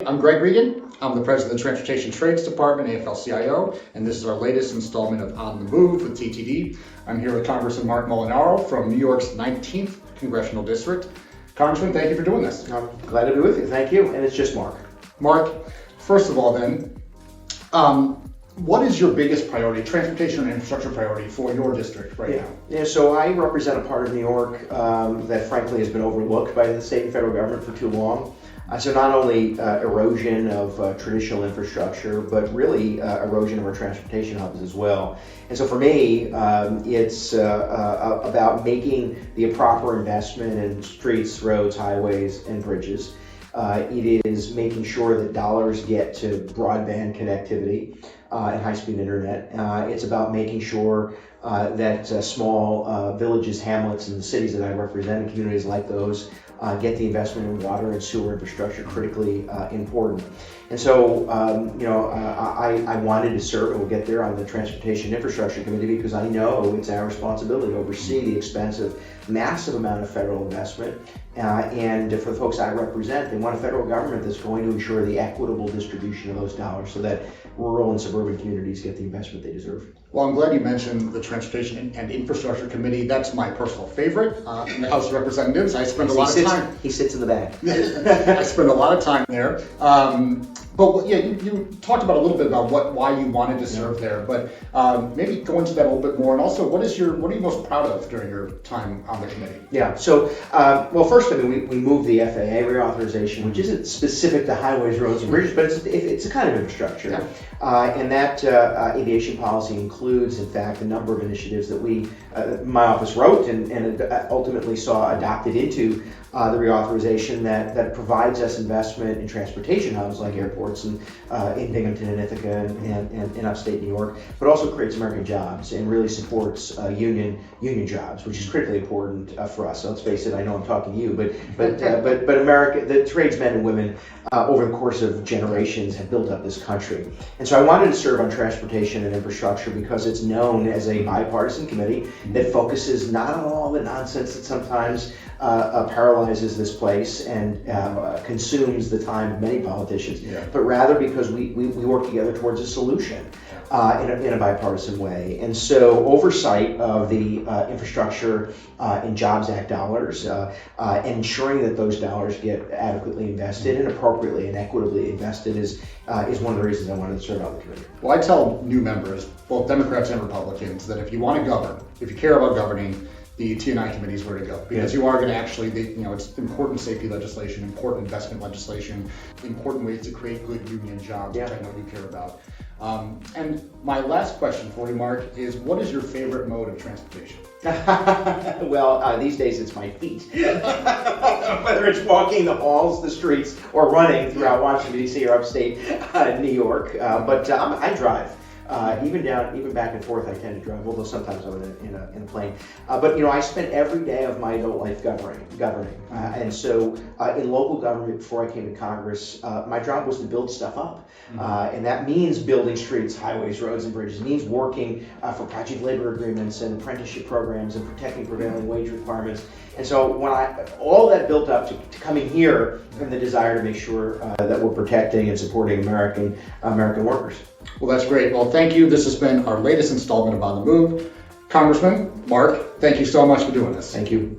I'm Greg Regan. I'm the president of the Transportation Trades Department, AFL-CIO, and this is our latest installment of On the Move with TTD. I'm here with Congressman Marc Molinaro from New York's 19th Congressional District. Congressman, thank you for doing this. I'm glad to be with you. Thank you. And it's just Mark. Mark, first of all then, what is your biggest priority, transportation and infrastructure priority for your district right now? Yeah, so I represent a part of New York that frankly has been overlooked by the state and federal government for too long. So not only erosion of traditional infrastructure, but really erosion of our transportation hubs as well. And so for me, it's about making the proper investment in streets, roads, highways, and bridges. It is making sure that dollars get to broadband connectivity and high-speed internet. It's about making sure that small villages, hamlets, and the cities that I represent, and communities like those, get the investment in water and sewer infrastructure critically important. And so, I wanted to serve, and we'll get there, on the Transportation Infrastructure Committee because I know it's our responsibility to oversee the expensive, massive amount of federal investment. And for the folks I represent, they want a federal government that's going to ensure the equitable distribution of those dollars so that rural and suburban communities get the investment they deserve. Well, I'm glad you mentioned the Transportation and Infrastructure Committee. That's my personal favorite in the House of Representatives. I spend a lot of time. He sits in the back. I spend a lot of time there. But yeah, you talked about a little bit about why you wanted to serve there, but maybe go into that a little bit more. And also, what are you most proud of during your time on the committee? Yeah. So, well, first, we moved the FAA reauthorization, which isn't specific to highways, roads, and bridges, but it's a kind of infrastructure. Yeah. And that aviation policy includes, in fact, a number of initiatives that my office wrote and ultimately saw adopted into the reauthorization that provides us investment in transportation hubs like airports and in Binghamton and Ithaca and in upstate New York, but also creates American jobs and really supports union jobs, which is critically important for us. So let's face it, I know I'm talking to you, but America, the tradesmen and women over the course of generations have built up this country. And so I wanted to serve on transportation and infrastructure because it's known as a bipartisan committee that focuses not on all the nonsense that sometimes paralyzes this place and consumes the time of many politicians, but rather because we work together towards a solution in a bipartisan way. And so oversight of the Infrastructure and Jobs Act dollars, ensuring that those dollars get adequately invested and appropriately and equitably invested is one of the reasons I wanted to serve on the committee. Well, I tell new members, both Democrats and Republicans, that if you want to govern, if you care about governing, the T&I committee is where to go, because you are going to actually, it's important safety legislation, important investment legislation, important ways to create good union jobs, which I know you care about. And my last question for you, Mark, is what is your favorite mode of transportation? Well, these days it's my feet. Whether it's walking the halls, the streets, or running throughout Washington, D.C. or upstate New York. But I drive. Even back and forth, I tend to drive, although sometimes I'm in a plane. But I spent every day of my adult life governing. And so in local government before I came to Congress, my job was to build stuff up. And that means building streets, highways, roads, and bridges. It means working for project labor agreements and apprenticeship programs and protecting prevailing wage requirements. And so when all that built up to coming here, and the desire to make sure that we're protecting and supporting American workers. Well, that's great. Well, thank you. This has been our latest installment of On the Move. Congressman Marc, thank you so much for doing this. Thank you.